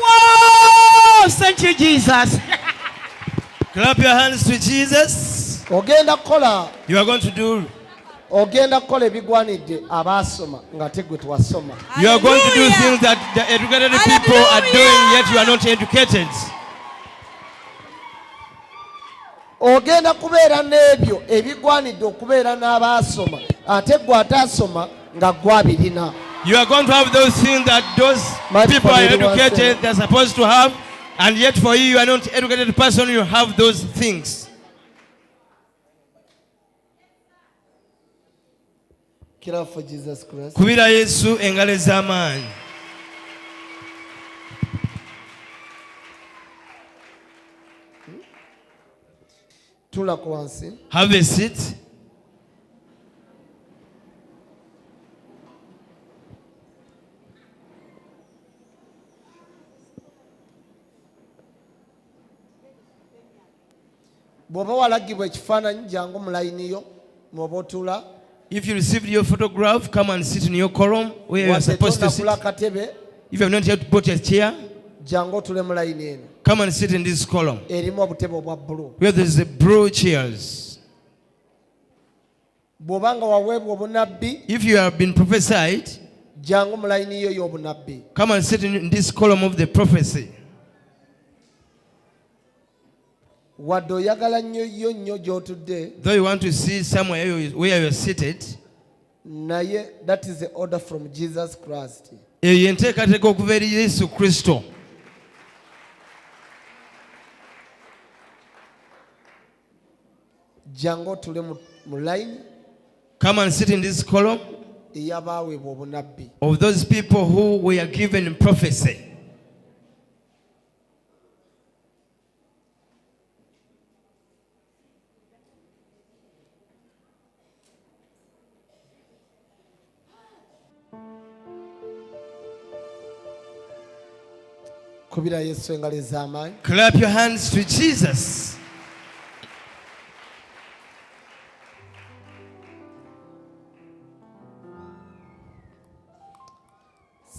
Whoa! Thank you, Jesus. Clap your hands to Jesus. You are going to do. You are going to do things that the educated people are doing, yet you are not educated. You are going to have those things that those people are educated, they're supposed to have, and yet for you, you are not educated person, you have those things. For Jesus Christ. Kubira Yesu engalo ez'amaanyi. Have a seat. If you received your photograph, come and sit in your column where you are supposed to sit. If you have not yet bought a chair, come and sit in this column where there is a blue chairs. If you have been prophesied, come and sit in this column of the prophecy. Though you want to see somewhere where you are seated, that is the order from Jesus Christ. Come and sit in this column of those people who were given prophecy. Clap your hands to Jesus.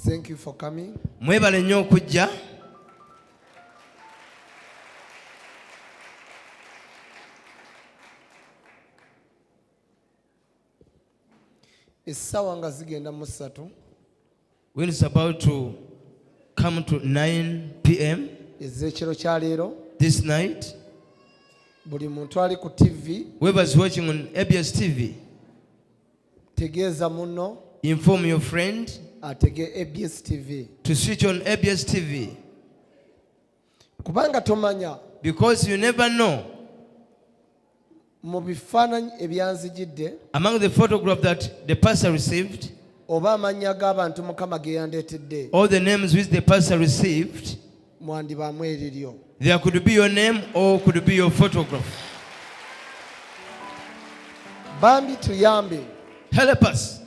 Thank you for coming. Mwebale nnyo okujja. Essaawa nga zigenda mu 3. When it's about to come to 9 p.m. this night, whoever's watching on ABS TV, inform your friend to switch on ABS TV. Because you never know. Among the photograph that the pastor received, all the names which the pastor received, there could be your name or could be your photograph. Help us.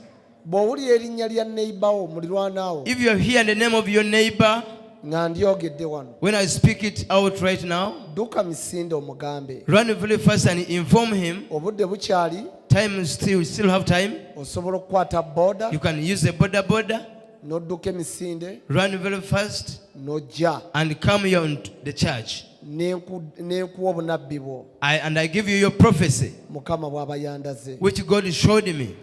If you hear the name of your neighbor, when I speak it out right now, run very fast and inform him. Time is still have time. You can use the border. Run very fast and come here on the church. And I give you your prophecy, which God showed me.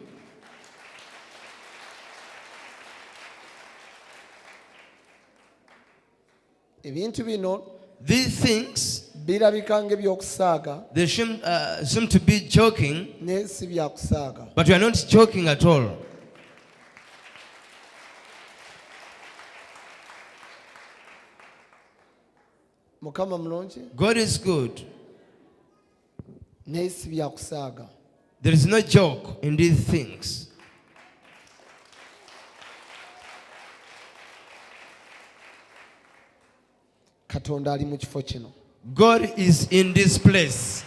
These things, they seem to be joking, but we are not joking at all. God is good. There is no joke in these things. God is in this place.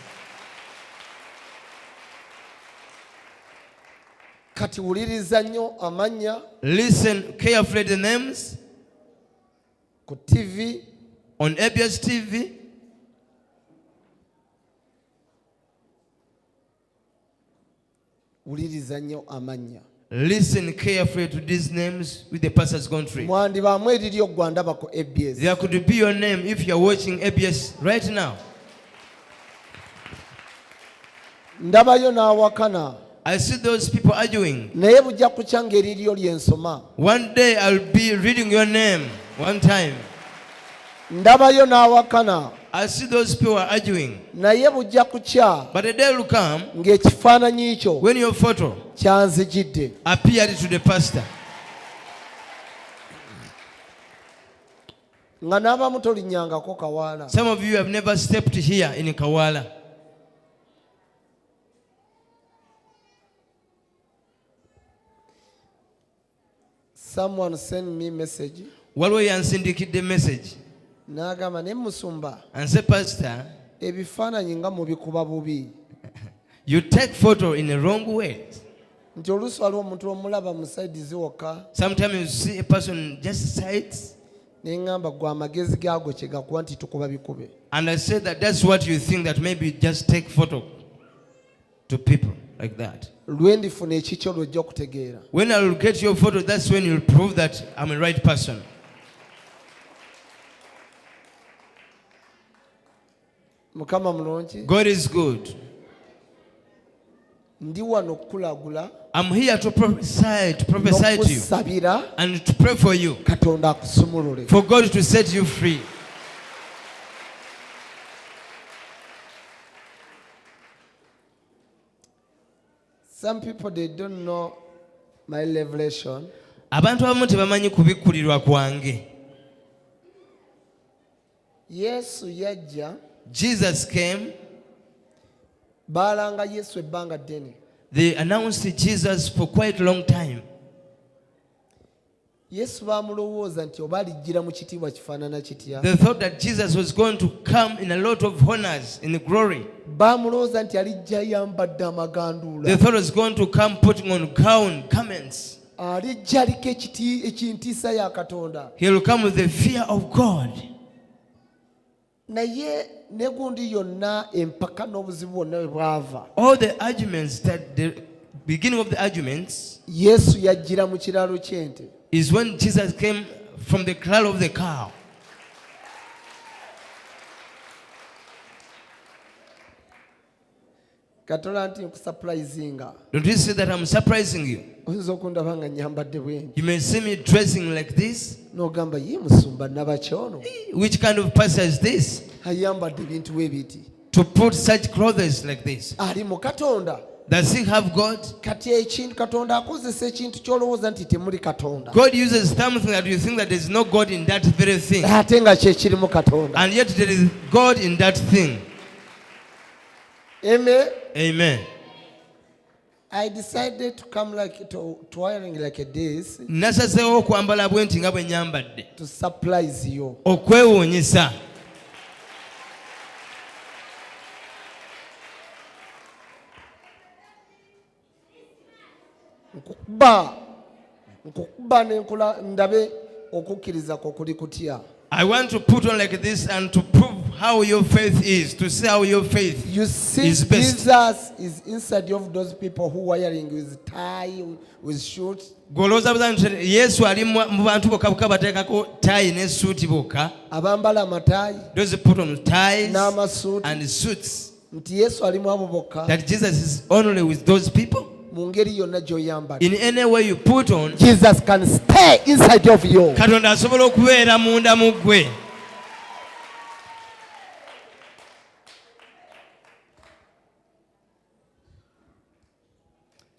Listen carefully to the names on ABS TV. Listen carefully to these names with the pastor's country. There could be your name if you are watching ABS right now. I see those people arguing. One day I'll be reading your name one time. I see those people are arguing. But the day will come when your photo appeared to the pastor. Some of you have never stepped here in Kawaala. Someone sent me message. What were you sending the message? And say, Pastor, you take photo in the wrong way. Sometimes you see a person just sides. And I said that that's what you think, that maybe just take photo to people like that. When I will get your photo, that's when you'll prove that I'm a right person. God is good. I'm here to prophesy to you and to pray for you, for God to set you free. Some people, they don't know my revelation. Abantu abamu tebamanyi kubikkulirwa kwange. Yesu yajja. Jesus came. Balanga Yesu ebbanga ddene. They announced Jesus for quite a long time. Yesu bamulowooza nti oba alijjira mu kitiibwa kifaanana kitya. They thought that Jesus was going to come in a lot of honors, in glory. Bamulowooza nti alijja yambadde amaganduula. They thought he was going to come putting on gown, garments. Alijja aliko ekintiisa ya Katonda. He will come with the fear of God. Naye negundi yonna empaka n'obuzibu bwonna bwe bwava. All the arguments, that the beginning of the arguments, Yesu yajjira mu kiralo ky'ente. Is when Jesus came from the kraal of the cow. Don't you see that I'm surprising you? You may see me dressing like this. Which kind of pastor is this? To put such clothes like this. Does he have God? God uses something that you think that there is no God in that very thing. And yet there is God in that thing. Amen. Amen. I decided to come to wearing like this. To surprise you. I want to put on like this and to prove how your faith is, to see how your faith you see is best. Jesus is inside of those people who are wearing with tie, with shoes. Yesu ali mu bantu bokka bateekako tie ne suit bokka. Abambala amatai. Those put on ties and suits. That Jesus is only with those people. In any way you put on, Jesus can stay inside of you. Katonda asobola okubeera munda mu ggwe.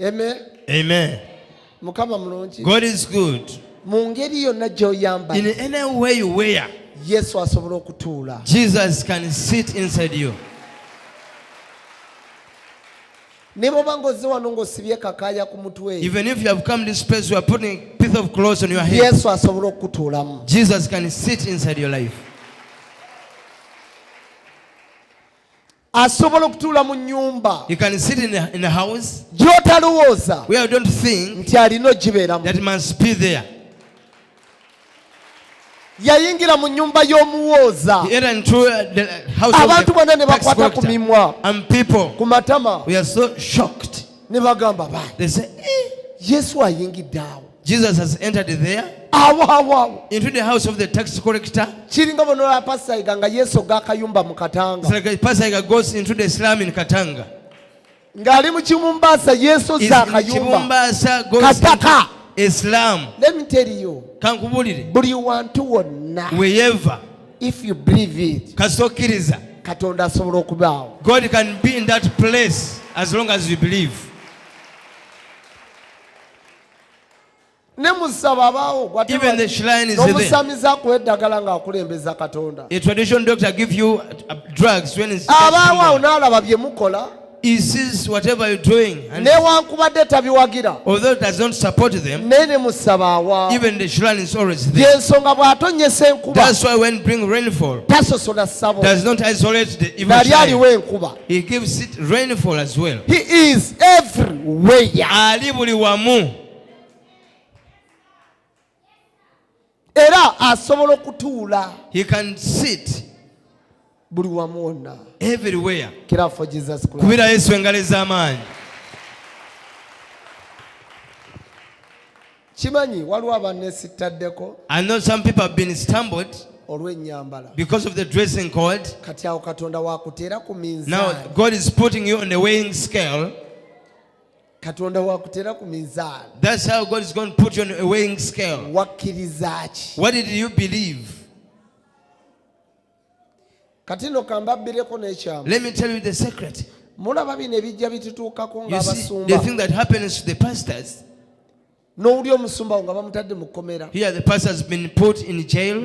Amen. Amen. God is good. In any way you wear, Jesus can sit inside you. Even if you have come to this place, you are putting a piece of clothes on your head, Jesus can sit inside your life. You can sit in a house where you don't think that must be there. Yayingira mu nyumba y'omuwooza. Abantu bonna ne bakwata ku mimwa. And people, ku matama. we are so shocked. Ne bagamba ba. They say, Yesu ayingidde awo. Jesus has entered there into the house of the tax collector. Kiringa bono pastor nga Yesu gakayumba mu Katanga. It's like a pastor goes into the slum in Katanga. Ngali mu Kimumbasa Yesu zakayumba. Kataka. Islam. Let me tell you. Kankubulire. Buli wantu wonna. Wherever. If you believe it. Kasokiriza. Katonda asobola okubaawo. God can be in that place as long as you believe. Even the shrine is there. A traditional doctor gives you drugs when it's he sees whatever you're doing. Although it does not support them, even the shrine is always there. That's why when bring rainfall, does not isolate the evil shrine. He gives it rainfall as well. He is everywhere. He can sit everywhere. For Jesus Christ. I know some people have been stumbled because of the dressing code. Now God is putting you on the weighing scale. That's how God is going to put you on a weighing scale. What did you believe? Let me tell you the secret. You see, the thing that happens to the pastors. Here the pastor has been put in jail.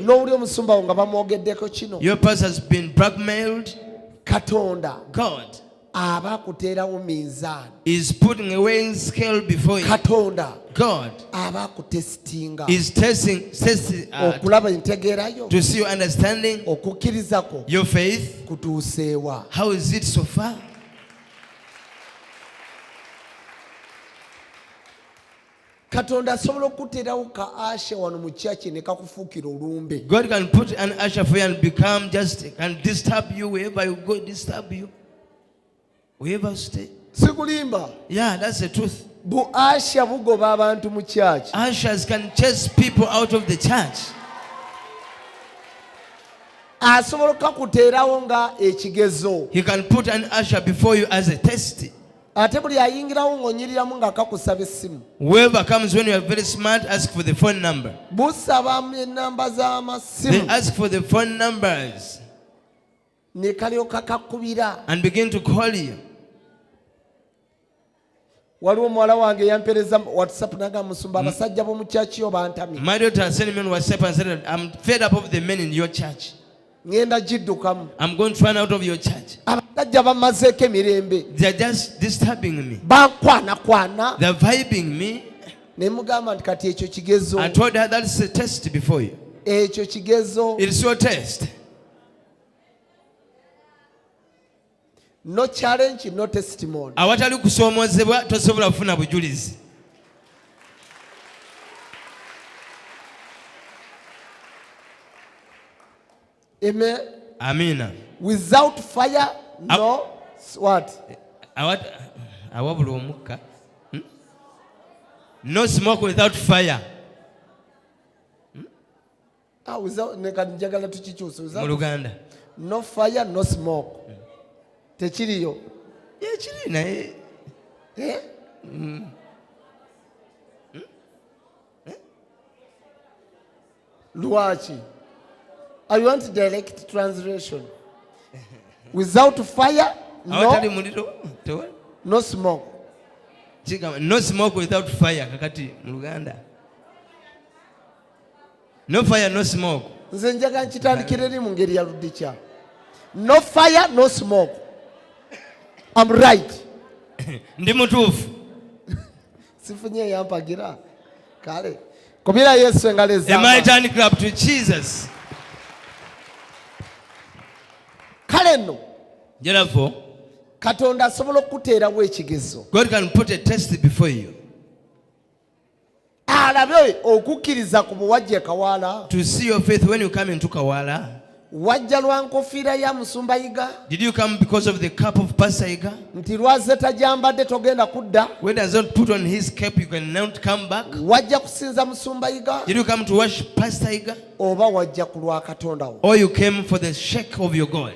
Your pastor has been blackmailed. God is putting a weighing scale before you. God is testing to see your understanding, your faith. How is it so far? God can put an usher for you and become just and disturb you wherever you go, disturb you. Wherever you stay. Yeah, that's the truth. Ushers can chase people out of the church. He can put an usher before you as a test. Whoever comes when you are very smart, ask for the phone number. They ask for the phone numbers and begin to call you. My daughter sent me on WhatsApp and said, I'm fed up of the men in your church. I'm going to run out of your church. They're just disturbing me. They're vibing me. I told her that's a test before you. It's your test. No challenge, no testimony. Awatali kusoomozebwa tosobola kufuna bujulizi. Amen. Amina. Without fire, no what? Awabula omukka. No smoke without fire. Without nekanjagala tukikyusa. Mu Luganda. No fire, no smoke. Tekiriyo. Kiri naye. Lwaki? I want direct translation. Without fire, no smoke. No smoke without fire kakati mu Luganda. No fire, no smoke. Nze njaga nkitandikire mu ngeri ya Ludicha. No fire, no smoke. I'm right. Ndi mutuufu. Sifunye yampagira. Kale. Komira Yesu engaleza. A mighty hand clap to Jesus. Kale no. Therefore, Katonda asobola okuteerawo ekigezo. God can put a test before you. Alabe okukkiriza ku buwajja Kawaala. To see your faith when you come into Kawaala. Wajja lwa nkofiira ya musumba Yiga? Did you come because of the cap of Pastor Yiga? Nti lwaze tajambadde togenda kudda? When does not put on his cap, you cannot come back? Wajja kusinza musumba Yiga? Did you come to worship Pastor Yiga? Oba wajja ku lwa Katonda wo? Or you came for the shake of your God?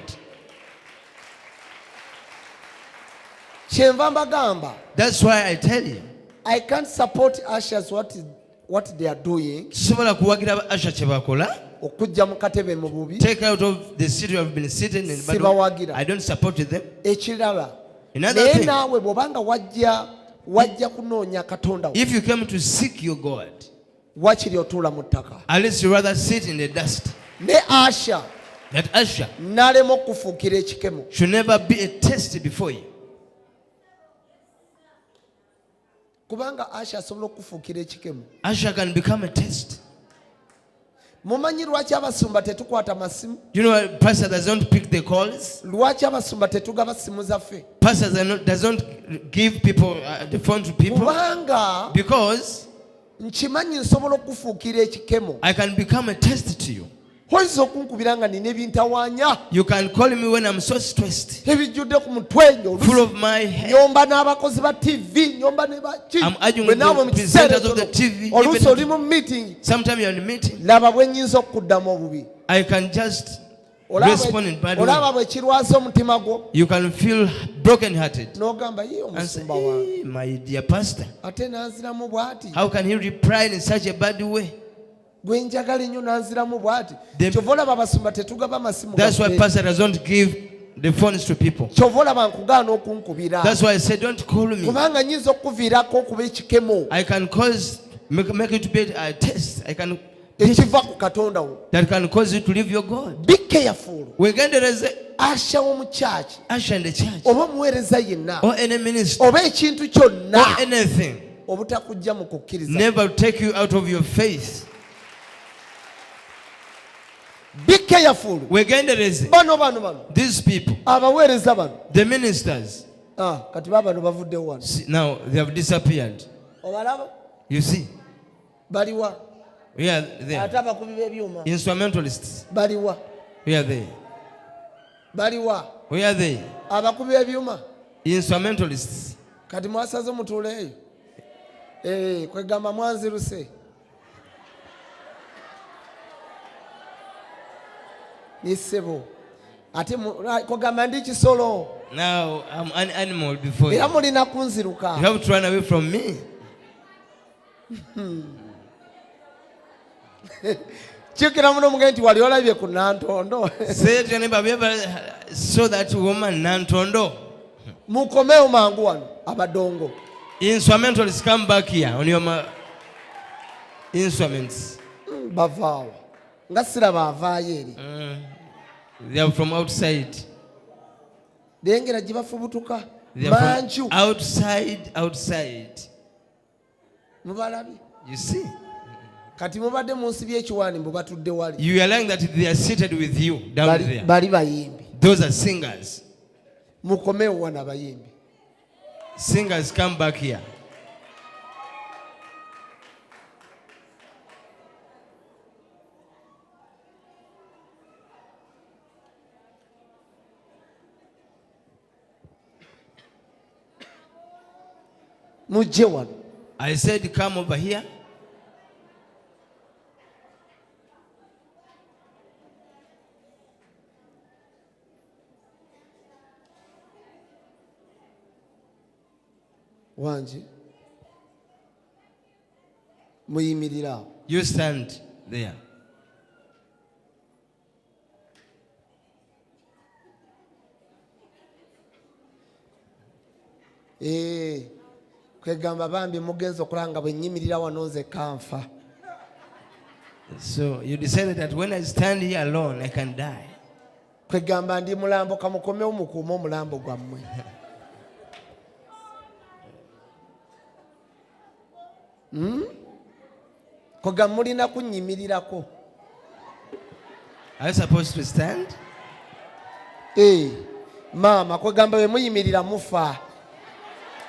Kyenva mbagamba. That's why I tell you. I can't support ushers what they are doing. Sobola kuwagira Asha kye bakola. Okujja mu katebe mu bubi. Take out of the seat you have been sitting in. I don't support them. Ekirala. Another thing. Naawe bw'obanga wajja kunoonya Katonda wo. If you came to seek your God, wakiri otuula mu ttaka. at least you rather sit in the dust. Ne Asha. That Asha n'alema okufuukira ekikemo. should never be a test before you. Kubanga Asha asobola okufuukira ekikemo. Asha can become a test. Mumanyi lwaki abasumba tetukwata masimu? You know why pastor doesn't pick the calls? Lwaki abasumba tetugaba simu zaffe? Pastors doesn't give people the phone to people. Kubanga Because nkimanyi nsobola okufuukira ekikemo. I can become a test to you. Oyinza okunkubira nga nina ebintawaanya. You can call me when I'm so stressed, Ebijjudde ku mutwe full of my head. nyomba n'abakozi ba TV, nyomba ne baki. I'm arguing Bwe with naawe the mu kiseera presenters of the ekyo, TV. oluusi Even oli mu meeting. sometimes you're in a meeting, Laba bwe nnyinza okuddamu obubi. I can just respond in bad way. Olaba bwe kirwaza omutima gwo. You can feel broken-hearted N'ogamba ye and say, omusumba wange. hey, my dear pastor, Ate n'anziramu bw'ati. how can he reply in such a bad way? Gwe njagala ennyo n'anziramu bw'ati. Them- Kyova olaba abasumba tetugaba masimu That's why gaffe. pastor doesn't give the phones to people. Kyova olaba nkugaana okunkubira. That's why I said, don't call me. Kubanga nnyinza okuviirako okuba ekikemo I can make it to be a test. I can ekiva ku Katonda wo. that can cause you to leave your God. Be careful. Wegendereze Asha w'omu church Asha in the church oba muweereza yenna or any minister oba ekintu kyonna or anything obutakujja mu kukkiriza. never take you out of your faith. Be careful. Wegendereze Bano these people, abaweereza bano the ministers. kati baabano bavuddewo wano. See, now they have disappeared. Obalaba You see, baliwa we are there. ate abakubi b'ebyuma Instrumentalists, baliwa we are there. baliwa We are there. abakubi b'ebyuma Instrumentalists. kati mwasaze mutuuleeyo kwegamba mwanziruse nisebo ate kwegamba ndi kisolo Now I'm an animal before era you. mulina kunziruka. You have to run away from me. Kyukira muno mugenzi nti wali olabye ku Nantondo. Say to your neighbor, have you ever saw that woman Nantondo? Mukomewo mangu wano abadongo. Instrumentalists, come back here on your instruments. Bavaawo nga siraba avaayo eri. They are from outside. Lengera gye bafubutuka They are manju. from outside. Mubalabye You see, kati mubadde mu nsi by'ekiwaani mbu batudde wali. you are like that they are seated with you down there. Bali bayimbi. Those are singers. Mukomewo wano abayimbi. Singers, come back here. Mujje wano. I said, come over here. Wangi muyimirira awo. You stand there. Kwegamba bambi mugenzi okulanga bwe nnyimirira wano nze kanfa. So you decided that when I stand here alone, I can die. Kwegamba ndi mulambo kamukomewo mukuume omulambo gwammwe. Kwegamba mulina kunnyimirirako. Are you supposed to stand? Maama kwegamba bwe muyimirira mufa.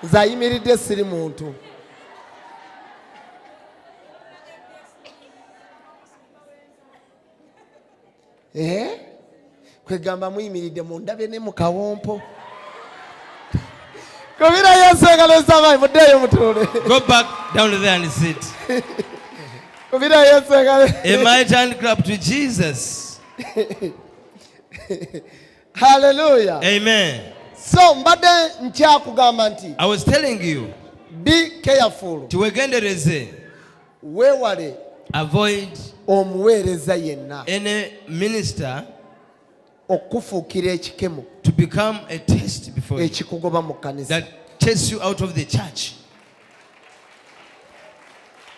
Nze ayimiridde siri muntu. kwegamba muyimiridde mundabe ne mu kawompo. Kubira Yesu engalo z'amaanyi muddeeyo mutuule. Go back down there and sit. Kubira Yesu engalo. A mighty hand clap to Jesus. Hallelujah. Amen. So mbadde nkyakugamba nti I was telling you, be careful. Tuwegendereze. Weewale. Avoid omuweereza yenna. Any minister okufuukira ekikemo. To become a test before you. Ekikugoba mu kkanisa. That takes you out of the church.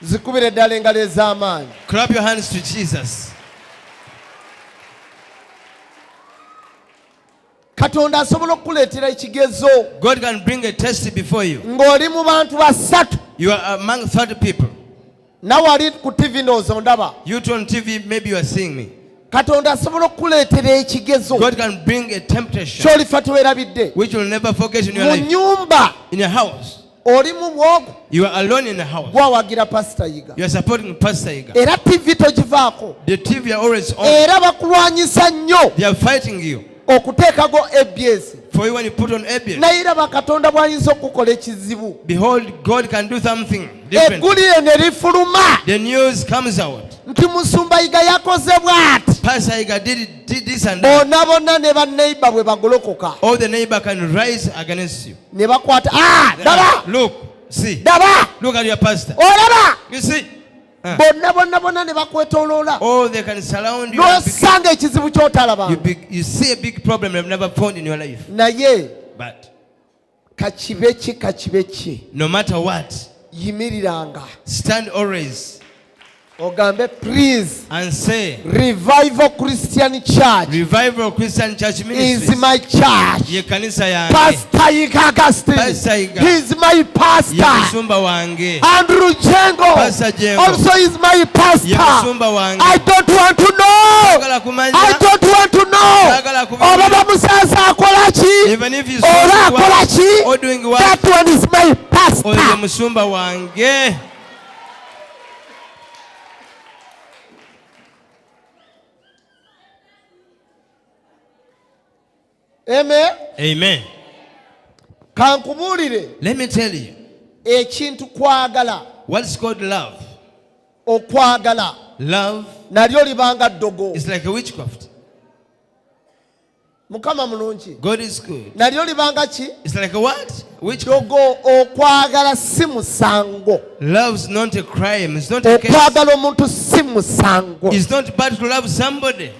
Zikubire ddala engalo ez'amaanyi. Clap your hands to Jesus. Katonda asobola okukuleetera ekigezo. God can bring a test before you. Ng'oli mu bantu basatu. You are among 30 people. Nawe ali ku TV n'ozo ndaba. You on TV, maybe you are seeing me. Katonda asobola okukuleetera ekigezo. God can bring a temptation. Ky'olifa teweerabidde. Which you'll never forget in your life. Mu nyumba. In your house. Oli mu bwogo. You are alone in the house. Gwawagira Pastor Yiga. You are supporting Pastor Yiga. Era TV togivaako. The TV are always on. Era bakulwanyisa nnyo. They are fighting you. Okuteekago ABS. For you when you put on ABS. Naye raba Katonda bw'ayinza okukola ekizibu. Behold, God can do something different. Eggulire ne lifuluma. The news comes out. Nti Musumba Yiga yakoze bw'ati. Pastor Yiga did this and that. Bonna bonna ne banneighbor bwe bagolokoka. All the neighbor can rise against you. Ne bakwata. Daba. Look, see. Daba. Look at your pastor. Olaba. You see. Bonna ne bakwetooloola. Oh, they can surround you. N'osanga ekizibu ky'otalaba. You see a big problem you've never found in your life. Naye. But. Kakibe ki. No matter what. Yimiriranga. Stand always. Ogambe please. And say. Revival Christian Church. Revival Christian Church Ministries. Is my church. Ye kanisa yange. Pastor Yiga Augustine. Pastor Yiga. He is my pastor. Ye musumba wange. Andrew Jengo. Pastor Jengo. Also is my pastor. Ye musumba wange. I don't want to know. I don't want to know. Obaba musaza akola ki? Even if you ora akola ki? or doing what? That one is my pastor. Oyo musumba wange. Amen. Amen. Kankubuulire. Let me tell you. Ekintu kwagala. What's called love? Okwagala. Love. Nalyo libanga ddogo. It's like a witchcraft. Mukama mulungi. God is good. Nalyo libanga ki? It's like a what? Witchcraft. Ddogo okwagala si musango. Love's not a crime. It's not a case. Okwagala omuntu si musango. It's not bad to love somebody.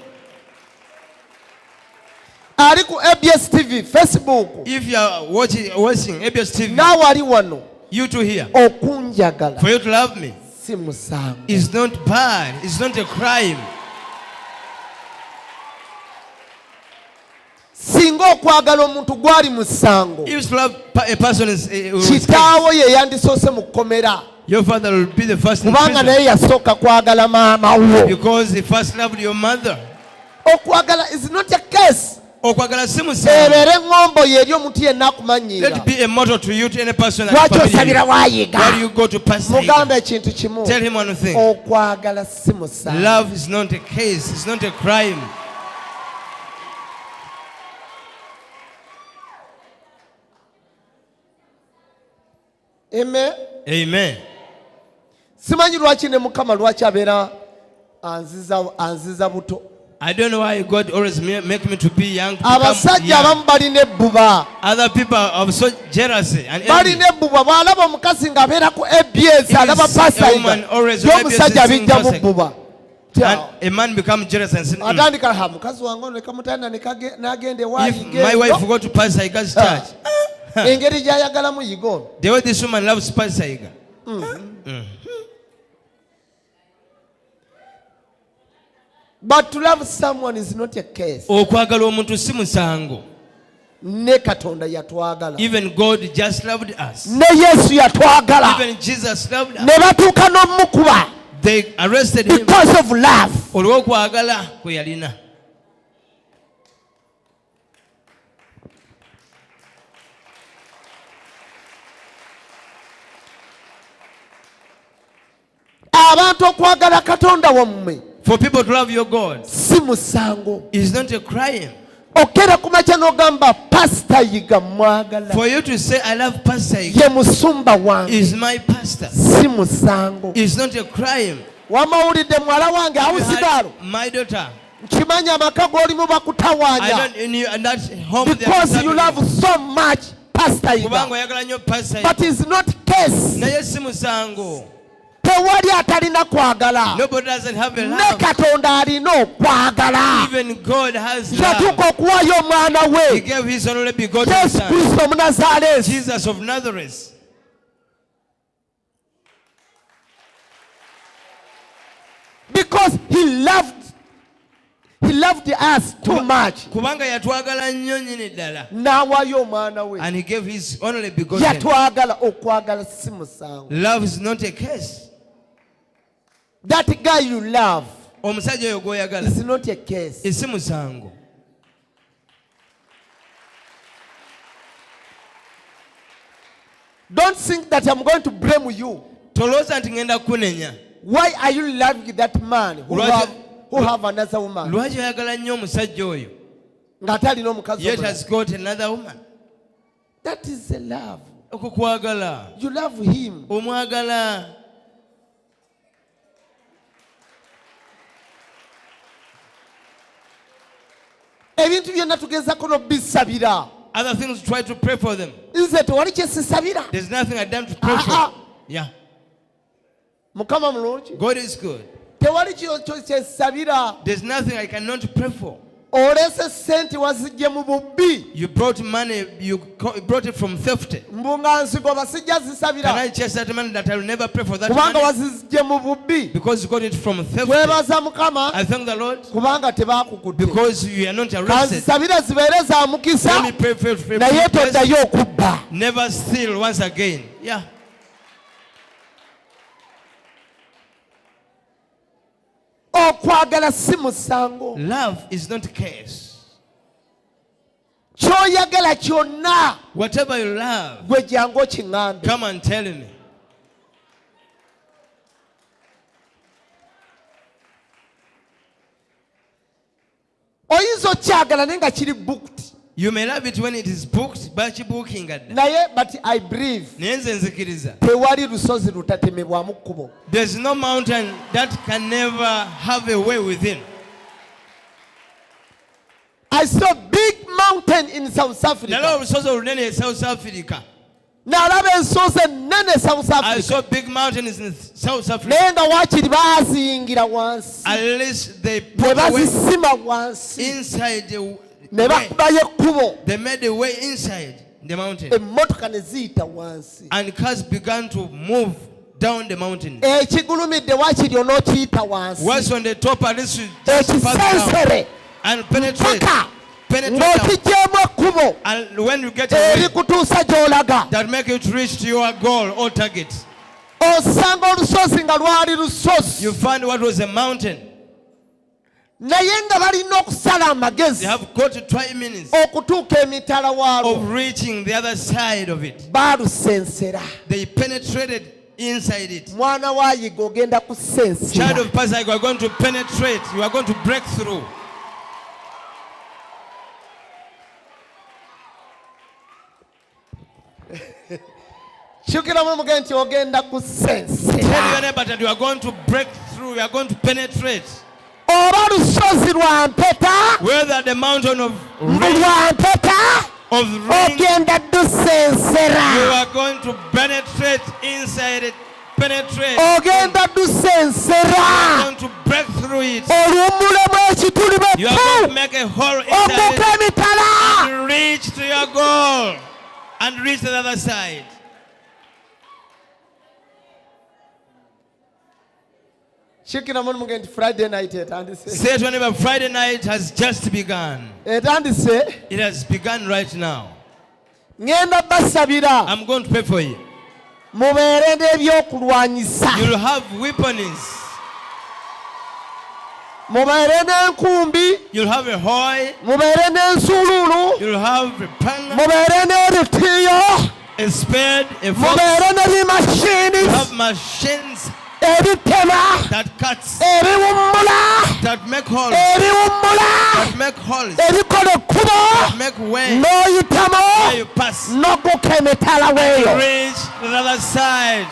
Ali ku ABS TV, Facebook. If you are watching ABS TV. Naawe ali wano. You two here. Okunjagala. For you to love me. Si musango. It's not bad. It's not a crime. Singa okwagala omuntu gwali musango. If you love a person is kitaawo ye yandisoose mu kkomera. Your father will be the first in kubanga naye yasooka kwagala maama wo. Because he first loved your mother. Okwagala is not a case. Okwagala si musango. Ebeere ngombo ye eri omuntu yenna akumanyiira. Let it be a motto to you, to any person that lwaki osabira waayiga. Why do you go to Pastor mugambe ekintu kimu. Tell him one thing. Okwagala si musango. Love is not a case. It's not a crime. Amen. Amen. Simanyi lwaki ne Mukama lwaki abeera anziza buto. I don't know why God always make me to be young. Abasajja abamu balina ebbuba. Other people are so jealous and balina ebbuba. Bw'alaba omukazi ng'abeera ku ABS alaba pasayinga. Y'omusajja abijja mu bbuba. And a man becomes jealous and says, atandika mukazi wange ne kamutanda n'agenda ewaayiga. If my wife go to Pastor Yiga's church. Engeri gy'ayagalamu yigo. The way this woman loves Pastor Yiga. But to love someone is not a case. Okwagala omuntu si musango. Ne Katonda yatwagala. Even God just loved us. Ne Yesu yatwagala. Even Jesus loved us. Ne batuuka n'omukuba. They arrested him because of love. Olw'okwagala kwe yalina. Abantu okwagala Katonda wammwe. For people to love your God si musango. is not a crime. Okera kumacha n'ogamba pastor yiga mwagala. For you to say I love Pastor Ye musumba wange. is my pastor. Si musango. It's not a crime. Wamawulidde mwala wange awusidalo. My daughter. Nkimanya amaka g'olimu bakutawaanya. Because you love so much pastor yiga. But it's not case. Naye si musango. Tewali atalina kwagala. Nobody doesn't have a love. Ne Katonda alina okwagala. Even God has love. Yatuuka okuwayo omwana we. He gave his only begotten Yesu son. Kristo Omunazaalesi. Jesus of Nazareth. Because he loved us too much. Kubanga yatwagala nnyo nnyini ddala. N'awaayo omwana we. And he gave his only begotten. Yatwagala, okwagala si musango. Love is not a case. That guy you love omusajja oyo gw'oyagala is not a case. si musango. Don't think that I'm going to blame you. Tolooza nti ngenda kunenya. Why are you loving that man who have another woman? Lwaki oyagala nnyo omusajja oyo? Ng'atalina omukazi Yet omulala. has got another woman. That is the love. Okukwagala. You love him. Omwagala. Ebintu byonna tugezako n'obisabira. Other things, try to pray for them. Nze tewali kye sisabira. There's nothing I done to pray for. Yeah. Mukama mulungi. God is good. Tewali kye sisabira. There's nothing I cannot pray for. Oleese ssente wazijje mu bubbi. You brought money, you brought it from theft. Mbunga nsigoba sijja zisabira. Can I chase that money that I will never pray for that kubanga money? wazijje mu bubbi. Because you got it from theft. Twebaza Mukama. I thank the Lord. Kubanga tebaakukudde. Because you are not arrested. Kanzisabire zibeere za mukisa. Let me pray for naye toddayo okubba. Never steal once again. Yeah. Okwagala si musango. Love is not a case. Ky'oyagala kyonna. Whatever you love, gwe jangu okiŋŋambe. come and tell me. Oyinza okyagala naye nga kiri booked. You may love it when it is booked, but you're booking at naye but I believe tewali lusozi lutatemebwamu kkubo. There's no mountain that can never have a way within. I saw big mountain in South Africa. South Africa. N'alaba ensozi ennene South Africa. I saw big mountains in South Africa. Naye nga waakiri baazingira wansi. At least they put bazisima wansi. Inside the ne bakubayo ekkubo. They made a way inside the mountain. Emmotoka ne ziyita wansi. And cars began to move down the mountain. Ekigulumidde waakiri onookiyita wansi. Once on the top, at least you just pass down and penetrate. Ng'okiggyemu ekkubo. And when you get away, erikutuusa gy'olaga. that make you to reach to your goal or target. Osanga olusozi nga lwali lusozi. You find what was a mountain. Naye nga balina okusala amagezi. They have got to 20 minutes okutuuka emitala waalwo. of reaching the other side of it. Baalusensera. They penetrated inside it. Mwana wa Yiga ogenda kusensera. Child of Pastor, you are going to penetrate. You are going to break through. Shukiramu muge nti ogenda kusensera. Tell your neighbor that you are going to break through. You are going to penetrate. Oba lusozi lwa mpeta. Whether the mountain of lwa mpeta. Ogenda dusensera. You are going to penetrate inside it. Penetrate. Ogenda dusensera. You are going to break through it. Oluwummulemu ekituli betu. You are going to make a hole inside it and reach to your goal and reach to the other side. Shikiramu muge nti Friday night etandise. Say to whenever Friday night has just begun. Etandise. It has begun right now. Ngenda basabira. I'm going to pray for you. Mubeere n'ebyokulwanyisa. You'll have weapons. Mubeere n'enkumbi. You'll have a hoy. Mubeere n'ensululu. You'll have a panga. Mubeere n'ebitiyo. A spade, a fork. Mubeere n'ebimashini. You have machines ebitema. that cuts. Ebiwummula. that make holes, that make holes, that make way, where you pass, reach the other side.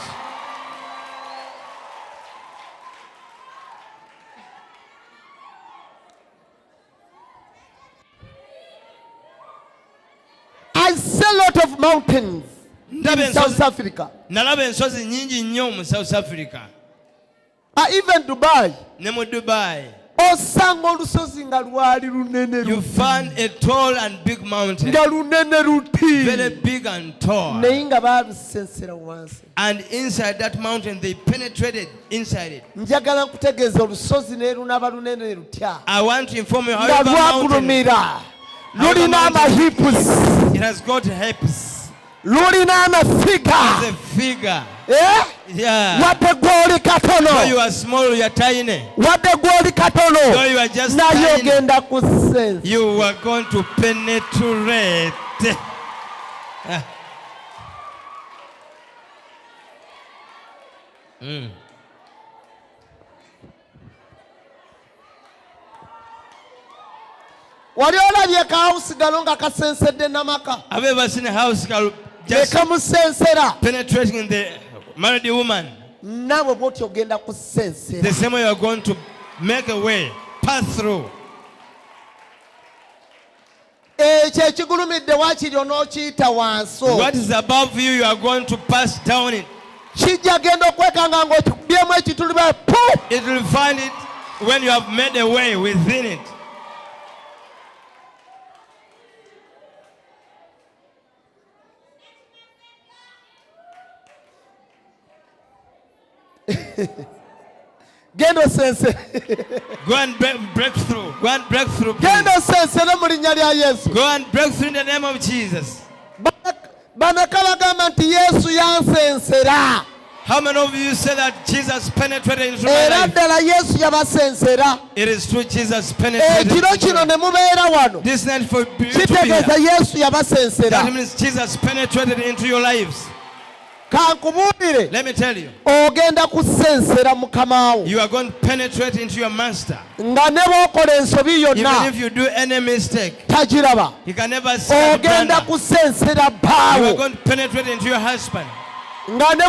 I see a lot of mountains in South Africa. South Africa. Even Dubai. Dubai. You find a tall and big mountain. Very big and tall. And inside that mountain they penetrated inside it. I want to inform you how the mountain. It has got hips. It's a figure. Yeah. Though you are small, you are tiny. Though you are just tiny, you are going to penetrate. Have you ever seen a house girl just penetrating in the married woman? The same way you are going to make a way, pass through. What is above you, you are going to pass down it. It will find it when you have made a way within it. Go and break through. Go and break through. Go and break through in the name of Jesus. How many of you say that Jesus penetrated into my life? It is true, Jesus penetrated into my life. This night for you to be here. That means Jesus penetrated into your lives. Let me tell you, you are going to penetrate into your master. Even if you do any mistake, you can never see the brother. You are going to penetrate into your husband. Even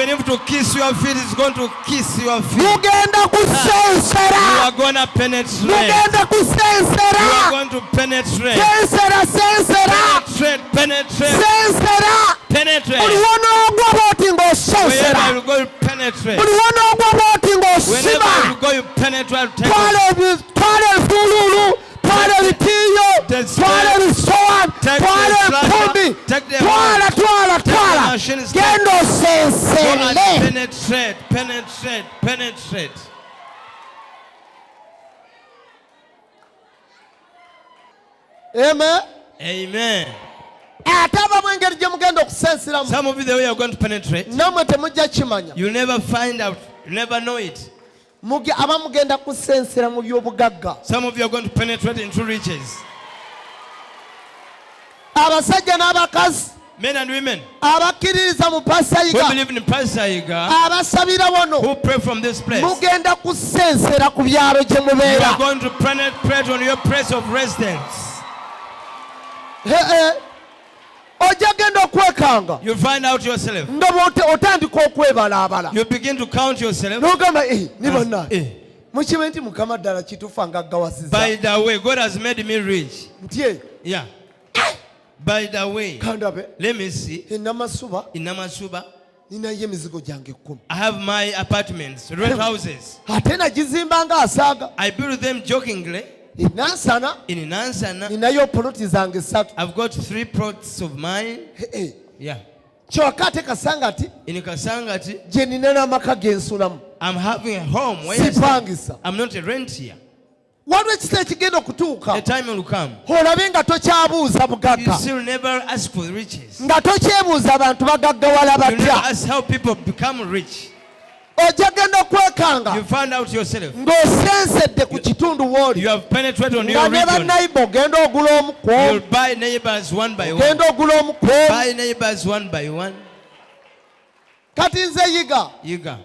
if to kiss your feet is going to kiss your feet. You are going to penetrate. You are going to penetrate. Penetrate. Penetrate. Wherever you go, you penetrate. Whenever you go, you penetrate. Penetrate. Amen. Some of you, the way you are going to penetrate, you never find out, you never know it. Some of you are going to penetrate into riches. Men and women who believe in Pastor Iga, who pray from this place, you are going to penetrate on your place of residence. You find out yourself. You begin to count yourself. By the way, God has made me rich. Yeah. By the way, let me see. In Namasuba, I have my apartments, rent houses. I build them jokingly. In Nansana, I've got 3 plots of mine. Yeah. In Kasangati, I'm having a home where I'm not a rentier. The time will come. You still never ask for riches. You never ask how people become rich. You find out yourself. You have penetrated on your region. You'll buy neighbors one by one. Buy neighbors one by one. Yiga.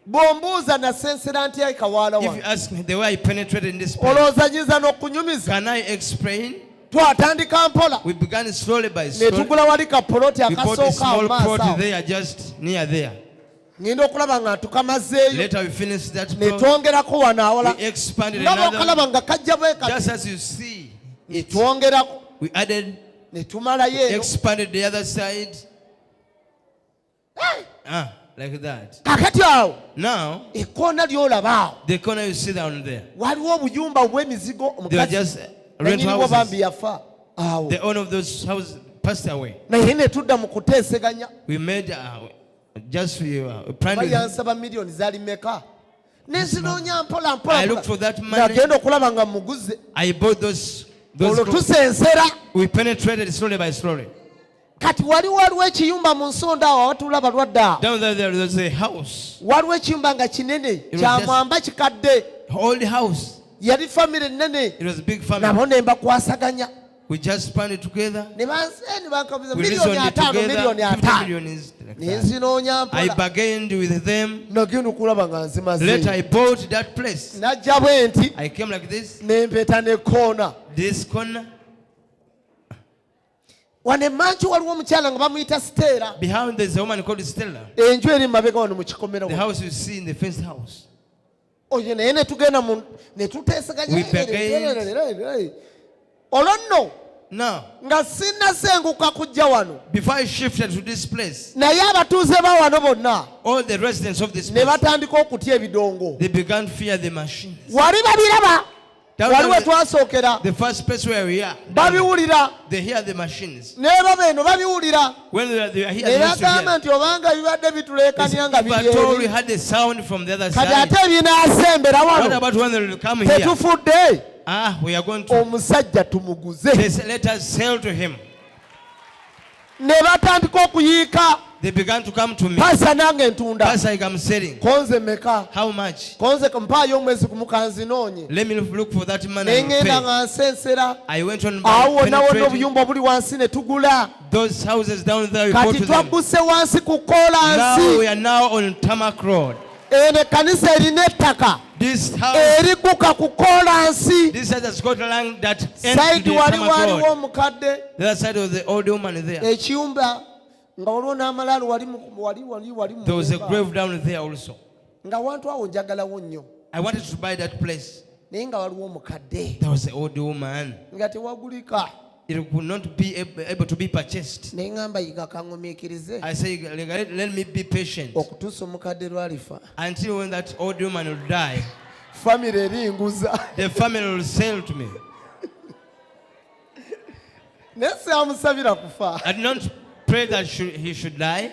Bombuuza nasensera ntya e Kawaala If you ask me the way I penetrated in this place, olowooza nyiza n'okunyumiza. can I explain? Twatandika mpola. We began slowly by Ne slowly. tugula wali ka poloti We bought a akasooka small amaaso plot awo. there, just near there. Ngenda okulaba nga tukamazeeyo. Later we finished that Ne plot. twongerako wano awala. We expanded Nga another. bw'okalaba nga kajja bwe kati. Just as you see, Ne twongerako. we added, Ne tumalayo eno. expanded the other side. Like that. Kakati awo. Now, Ekkoona ly'olaba awo. the corner you see down there, Waliwo obuyumba obw'emizigo they were omukazi. just rent Nannyiniwo bambi houses. yafa. Awo. The owner of those houses passed away. Naye ne tudda mu kuteeseganya. We made just planned with him. Bayansaba miliyoni zaali mmeka? Ne zinoonya mpola mpola. I looked for that money. Nagenda okulaba nga muguze. I bought those Olwo clothes. tusensera. We penetrated slowly by slowly. Kati waliwo ekiyumba mu nsonda awo awatula abalwadde awo. Down there was a house, Waliwo ekiyumba nga kinene was kya just- mwamba kikadde. old house. Yali famire nnene. It was a big family. Nabo ne mbakwasaganya. We just planned it together. Ne bankabuza We miliyoni reasoned it 5 together. miliyoni 50 5. million is like Ne that. nzinoonya I mpola. bargained with them. Nagenda okulaba nga Later nzimaze. I bought that place. Najja bwe nti I came like this. ne mpeta n'ekkoona. This corner. Wano emanju waliwo omukyala nga bamuyita Siteera. Behind there's a woman called Stella. Enju eri mabega wano mu kikomera The wano. house you see in the fenced house. Oyo naye ne tugenda ne tuteesaganya. We bargained. Olwo nno Now, nga sinnasenguka kujja wano. before I shifted to this place, Naye abatuuze ba wano bonna all the residents of this ne place, batandika okutya ebidongo. they began to fear the machines. Wali babiraba. That Wali we was twasookera. the first place where we are. Babiwulira. They hear the machines. Ne baba eno babiwulira. When they are here, Ne they used to bagamba hear. nti obanga bibadde bituleekanya nga If at all we biri had the sound from the other kati side, ate ebinaasembera what wano about when they will come here? tetufudde. We are going to. Omusajja tumuguze. They said, let us sell to him. Ne batandika okuyiika. They began to come to me. Pasa nange ntunda. Pastor, I'm selling. Konze meka. How much? Konze mpaayo omwezi gumu kanzinoonye. Let me look for that money Ne and ngenda pay. nga nsensera. I went on Awo wonna wonna penetrating obuyumba obuli wansi ne tugula. those houses down there. We bought Kati to them. twagguse wansi ku Now we koolansi. are now on Tarmac Road. Eno ekkanisa erina ettaka. This house, Erigguka ku koolansi. this has got a land that ends Sayidi the wali Tarmac waliwo Road. omukadde. The other side of the old woman there. Ekiyumba nga waliwo n'amalaalo wali There was a mu grave down there also. nga wantu awo njagalawo nnyo. I wanted to buy that place. Naye nga waliwo omukadde There was an old woman. nga tewagulika. It could not be able to be purchased. Ne ŋŋamba yiga kangumiikirize I say, let me be patient okutuusa omukadde lwalifa. until when that old woman will die, Famire eringuza. the family will sell to me. Naye saamusabira kufa. I did not pray that he should die.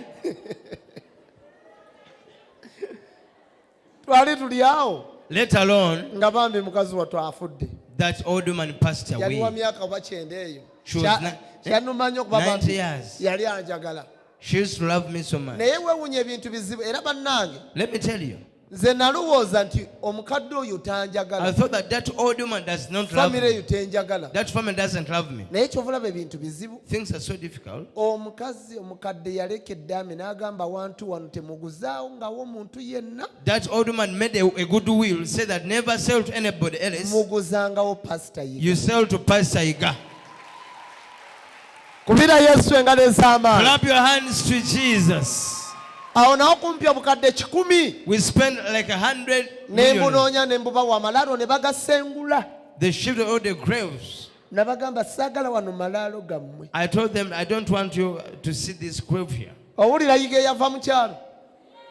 Twali tuli awo Let alone nga bambi mukazi wattu afudde. that old woman passed Yali wa away. myaka oba 90 eyo. She was Kyanuma nnyo okuba 90 bambi years. yali anjagala. She used to love me so much. Naye weewuunya ebintu bizibu era bannange Let me tell you, nze nalowooza nti omukadde oyo I tanjagala. thought that old woman does not love Famire me. eyo tenjagala. That family doesn't love me. Naye kyovulaba ebintu bizibu. Things are so difficult. Omukazi omukadde yaleka eddaame n'agamba wantu wano temuguzaawo ngawo omuntu yenna. That old woman made a good will, said that never sell to anybody else. Muguzangawo pasita ye. You sell to Pastor Iga. Kubira Yesu engalo ez'amaanyi. Clap your hands to Jesus. Awo nawo kumpi obukadde 10. We spent like 100 Ne million. mbunoonya ne mbubawa amalaalo ne bagasengula. They shifted all the graves. Nabagamba saagala wano malaalo gammwe. I told them, I don't want you to see this grave here. Owulira yiga eyava mu kyalo.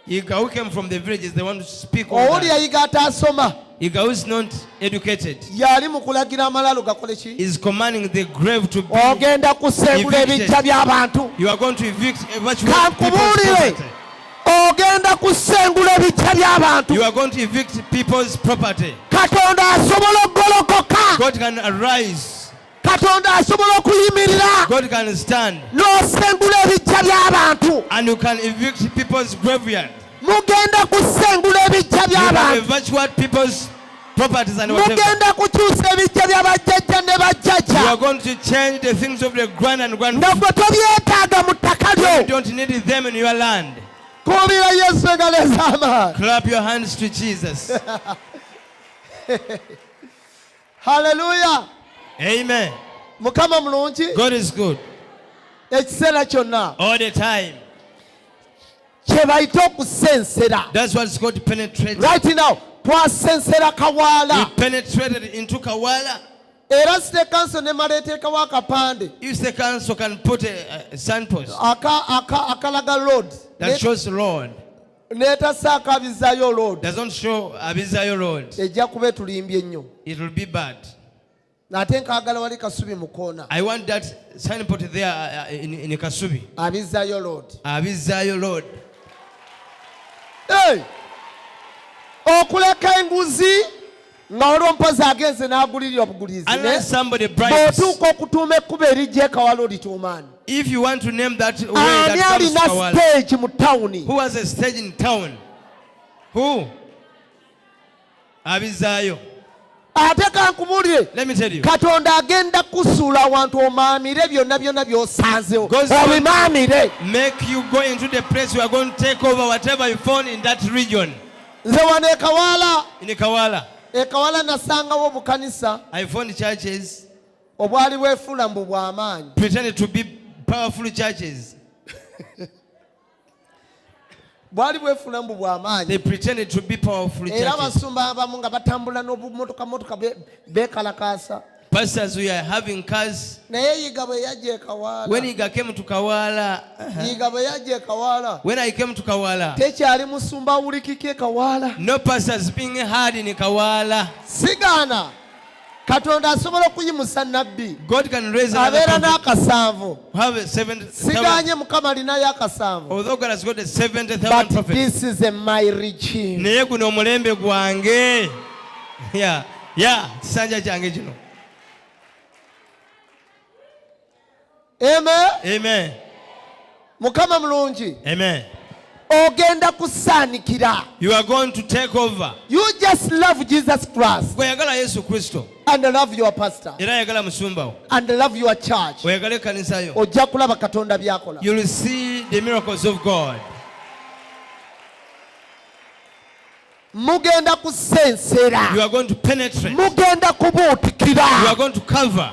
Iga, who came from the villages, they want to speak on Owulira that. yiga ataasoma. Iga, who is not educated, Yali mu kulagira amalaalo gakole ki? is commanding the grave to be. Ogenda kusengula Evicted. ebijja by'abantu. You are going to evict people's Kankubuulire. property. Ogenda kusengula ebijja by'abantu. You are going to evict people's property. Katonda asobola okugolokoka. God can arise. Katonda asobola okuyimirira. God can stand. N'osengula ebijja by'abantu. And you can evict people's graveyard. Mugenda kusengula ebijja You can by'abantu. evacuate people's properties and whatever. Mugenda kukyusa ebijja by'abajjajja ne You are bajjajja. going to change the things of the grand and Nga grandfather. gwe tobyetaaga mu ttaka You lyo. don't need them in your land. Clap your hands to Jesus. Hallelujah. Amen. God is good. All the time. That's what's called penetrating. Right now, we penetrated into Kawaala. Era state council ne maleteekawo akapande. If the council can put a signpost akalaga road that shows the road, n'etassa akabizzaayo road, doesn't show Abizayo road, ejja kuba etulimbye nnyo. it will be bad. Ate nkaagala wali Kasubi mu koona. I want that signpost there in Kasubi. Abizzaayo road. Abizayo road. Hey! Okuleka enguzi nga olwo mpozi agenze n'agulirira obugulizi. Unless somebody bribes. Bw'otuuka okutuuma ekkuba erijja e Kawaala olituumaani. If you want to name that way that comes to Kawaala. Stage mu tawuni. Who has a stage in town? Who? Abizayo. Ate kankubulire. Let me tell you. Katonda agenda kusuula awantu omaamire byonna byonna by'osanzewo. Obimaamire. Make you go into the place you are going to take over whatever you found in that region. Nze wano e Kawaala. In Kawaala. E Kawaala nasangawo bukanisa. I found churches. Obwali bwefuula mbu bw'amaanyi. Pretended to be powerful churches. Bwali bwefuula mbu bw'amaanyi. They pretended to be powerful churches. Era abasumba abamu nga batambula n'obumotoka beekalakaasa. Pastors, we are having cars. Naye yiga bwe yajja e Kawaala. When Yiga came to Kawaala. Yiga bwe yajja e Kawaala. When I came to Kawaala. Tekyali musumba awulikika e Kawaala. No pastors being heard in Kawaala. Sigaana. Katonda asobola okuyimusa nabbi. God can raise another abeera n'akasanvu. Have a 70,000. Sigaanye Mukama alinayo akasanvu. Although God has got a 70,000 prophets. This is my regime. Naye guno omulembe gwange. Yeah. Kisanja kyange kino. Amen. Mukama mulungi. Amen. Ogenda kusaanikira. You are going to take over. You just love Jesus Christ. Oyagala Yesu Kristo. And love your pastor. Era oyagala musumba wo. And love your church. Oyagala ekkanisa yo. Ojja kulaba Katonda byakola. You will see the miracles of God. Mugenda kusensera. You are going to penetrate. Mugenda kubuutikira. You are going to cover.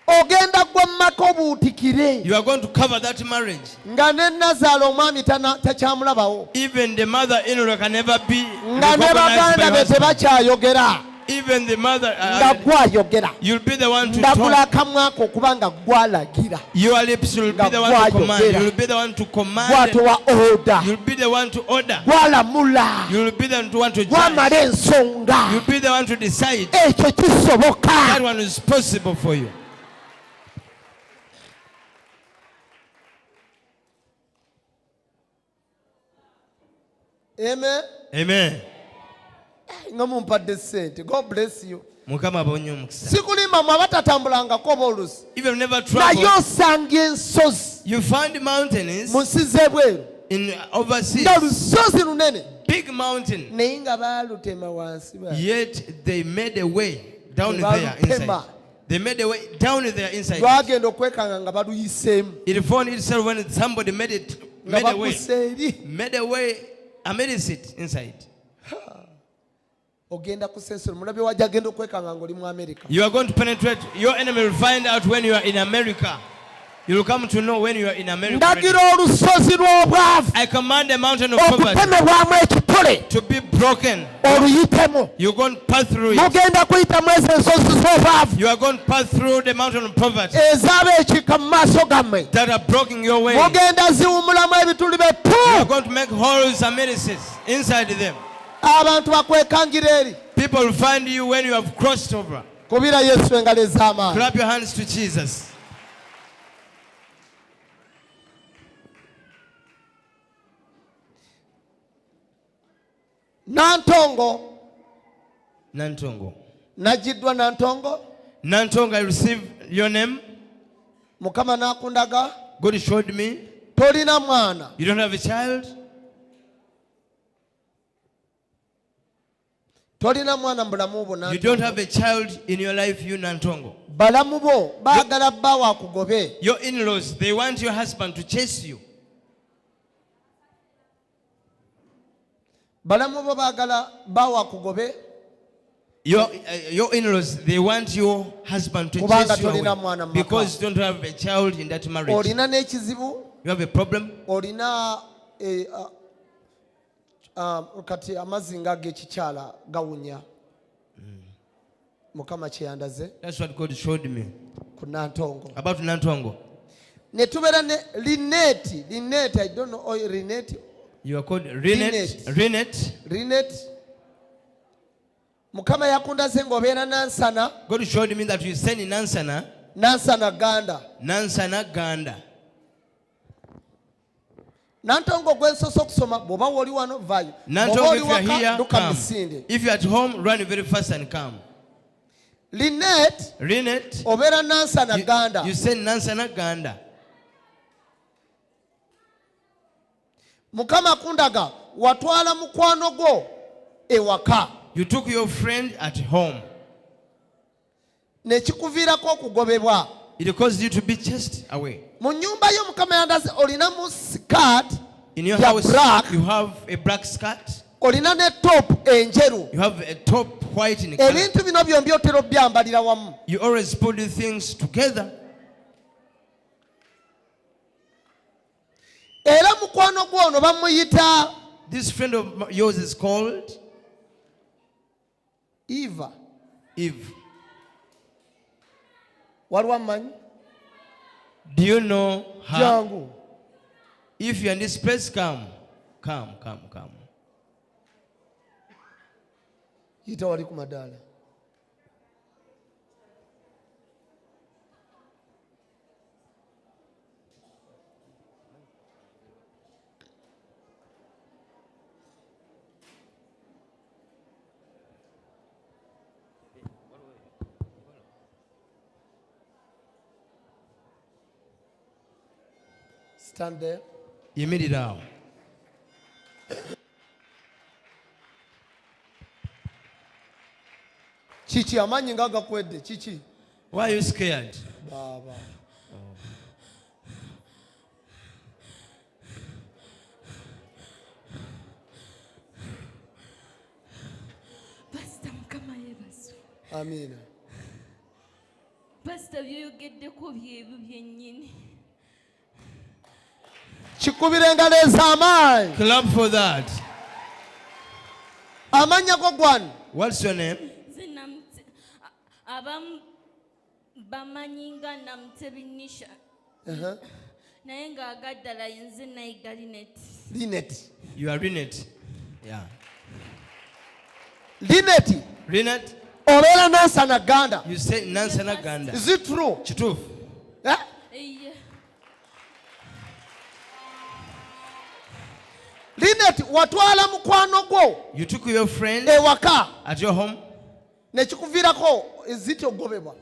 Ogenda gwammako obuutikire. You are going to cover that marriage. Nga ne Nazaala omwami takyamulabawo. Even the mother-in-law can never be nga ne baganda be tebakyayogera. Even the mother, nga gwayogera. You'll be the one to ndagula talk. akamwako okubanga gwalagira. Your lips will be the one to command. You'll be the one to command. Gwatowa order. You'll be the one to order. Gwalamula. You'll be the one to judge. Gwamala ensonga. You'll be the one to decide. Ekyo kisoboka. That one is possible for you. Amen. Amen. Nga mumpadde sente. God bless you. Mukama abonye omukisa. Sikulimba mwe abatatambulangako b'oluusi. Even never travel. Naye osanga ensozi. You find mountains mu nsi z'ebweru. in overseas. Nga lusozi lunene. Big mountain. Naye nga baalutema wansi. Yet they made a way down there inside. They made a way down there inside. Lwagenda okwekanga nga baluyiseemu. It found itself when somebody made a way. Made a way. I made it sit inside. Ogenda kusensera mulabe wajja agenda okwekanga ng'oli mu America. You are going to penetrate. Your enemy will find out when you are in America. You will come to know when you are in America. Ndagira olusozi lw'obwavu. I command the mountain of poverty okutemebwamu ekitole to be broken. Oluyitemu. You are going to pass through it. Mugenda kuyitamu ezo ensozi z'obwavu. You are going to pass through the mountain of poverty ezaaba ekika mu maaso gammwe. that are blocking your way. Mugenda ziwumulamu ebituli You are b'eppu. going to make holes and medicines inside them. Abantu bakwekangira eri. People will find you when you have crossed over. Kubira Yesu engalo ez'amaanyi. Clap your hands to Jesus. Nantongo. Nantongo. Najiddwa Nantongo. Nantongo, I received your name. Mukama n'akundaga. God showed me. Tolina mwana. You don't have a child. Tolina mwana mu bulamu bwo Nantongo. You don't have a child in your life, you Nantongo. Balamu bo baagala bba wa kugobe. Your in-laws, they want your husband to chase you. balamu bo baagala bawa kugobe. Your in-laws, they want your husband to chase you away because you don't have a child in that marriage. You have a problem. Kati amazinga g'ekikyala gawunya. Mukama kyeyandaze. That's what God showed me. Ku Nantongo. About Nantongo. Ne tubeera ne Linette, I don't know, Rinette. You are called Rinette. Mukama yakundaze ng'obeera Nansana. God showed me that you send in Nansana Ganda. Nantongo gwensoso okusoma bw'oba woli wano vayo. Nantongo, if you are here, come. If you are at home, run very fast and come. Rinette, obeera Nansana Ganda. You send Nansana Ganda. Mukama akundaga watwala mukwano gwo ewaka. You took your friend at home. Nekikuviirako okugobebwa. It caused you to be chased away. Mu nyumba yo Mukama yandaze olinamu skirt. In your house, black. You have a black skirt. Olina ne top enjeru. You have a top white in color. Ebintu bino byombi otera byambalira wamu. You always put the things together. Era mukwano gwono bamuyita. This friend of yours is called Eve. Waliwo amanyi? Do you know her? Jjengo. If you are in this place, come. Yita wali ku madaala. Stand there. You made it out. Chichi amanyi nga gakwedde chichi. Why are you scared? Baba. Pastor Mukama yebaso. Amina. Pastor byoyogeddeko byebyo byennyini. Chikubirenga ez'amaanyi. Clap for that. Amanya go gwani. What's your name? Abamu bamanyinga Namtebinisha. Naye ng'agaddala yenze nayiga Rinette. You are Rinette. Yeah. Rinette. Obeera Nansana Ganda. You say Nansana Ganda. Is it true? Kituufu. Yeah? Rinette watwala mukwano gwo. You took your friend ewaka at your home. Nekikuviirako eziti ogobebwa.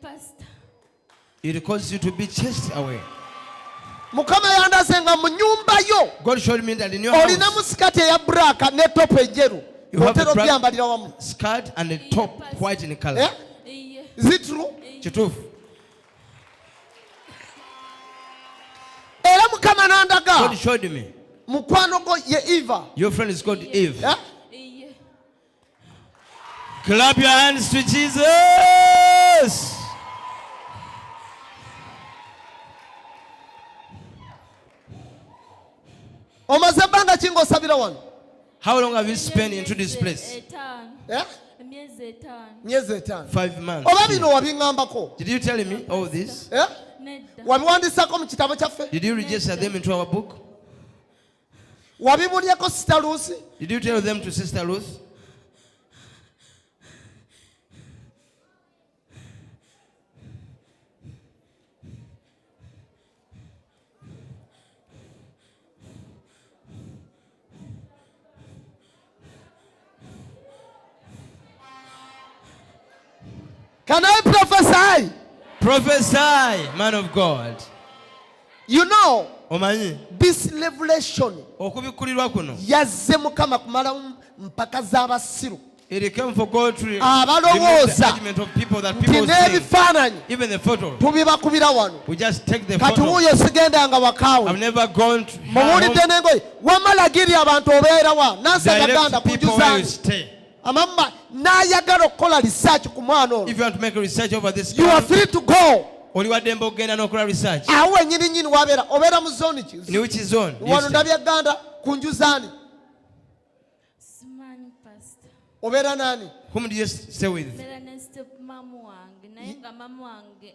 Pastor. It caused you to be chased away. Mukama yandaze nga mu nyumba yo. God showed me that in your house. Olina musikati eya black ne top enjeru. You have a black skirt and a top white in color. Is it true? Kituufu. Era Mukama nandaga. God showed me. Mukwano go ye Eva. Your friend is called Eve. Yeah? Clap your hands to Jesus. Omaze banga kingo sabira wano. How long have you spent into this place? Yeah? Myezi 5 5 months. Oba bino wabingambako. Did you tell me all this? Yeah? Wabiwandisako mu kitabo kyaffe? Did you register them into our book? Wabibulyeko Sister Lucy? Did you tell them to Sister Ruth? Can I prophesy? Prophesy, man of God. You know, Omanyi, this revelation okubikulirwa kuno yazze Mukama kumala mpaka z'abasiru. It came for God to remove abalowooza the argument of people that nti people say. n'ebifaananyi Even the photo. tubibakubira wano. We just take the Kati photo. wuuyo sigendanga wakaawe. I've never gone to muwulidde n'engoye wamala giri abantu obeera wa nansa gaganda direct people where you kunjuzaani stay. amamma n'ayagala okukola research ku mwana ono. If you want to make a research over this You are girl, free to go. oli wadde ogenda n'okola research. awo wenyini nyini wabeera obeera mu zone ki In which zone? do you wano stay? ndabyaganda kunjuzaani simanyi pastor. obeera nani Whom do you stay with? Mbeera ne step mamu wange naye nga mamu wange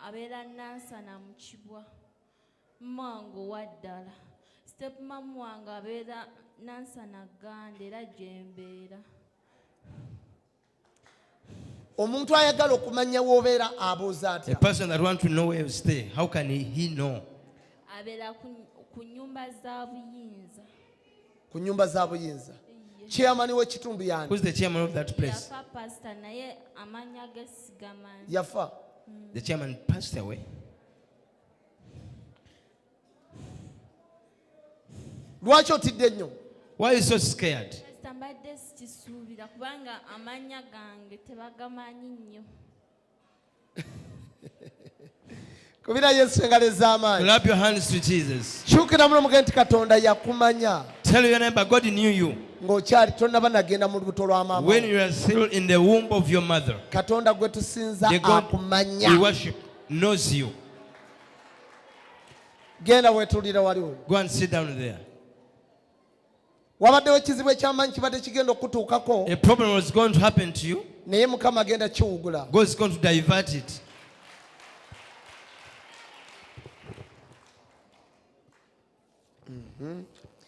abeera nansana mu kibwa. Mamu wange owaddala. Step mamu wange abeera nansana ganda era gye mbeera. omuntu ayagala okumanya w'obeera abuuza A atya person that wants to know where you stay, how can he know? Abeera ku nnyumba za buyinza. ku nnyumba za buyinza chairman w'ekitundu yani Who's the chairman of that place? Yafa pastor naye amanya ge sigamanyi. yafa The chairman passed away. lwaki otidde nnyo Why are you so scared? Pastor mbadde sikisuubira kubanga amanya gange tebagamanyi nnyo. kubira yesu engalo ez'amaanyi Clap your hands to Jesus. kyukira muno muge nti katonda yakumanya Tell your neighbor, God knew you ng'okyali tonnaba nagenda mu lubuto lwa maama when you are still in the womb of your mother. katonda gwe tusinza The God akumanya we worship knows you. genda weetulire waliwo Go and sit down there. wabaddewo ekizibu eky'amaanyi kibadde kigenda okutuukako A problem was going to happen to you. naye mukama agenda kiwugula God is going to divert it.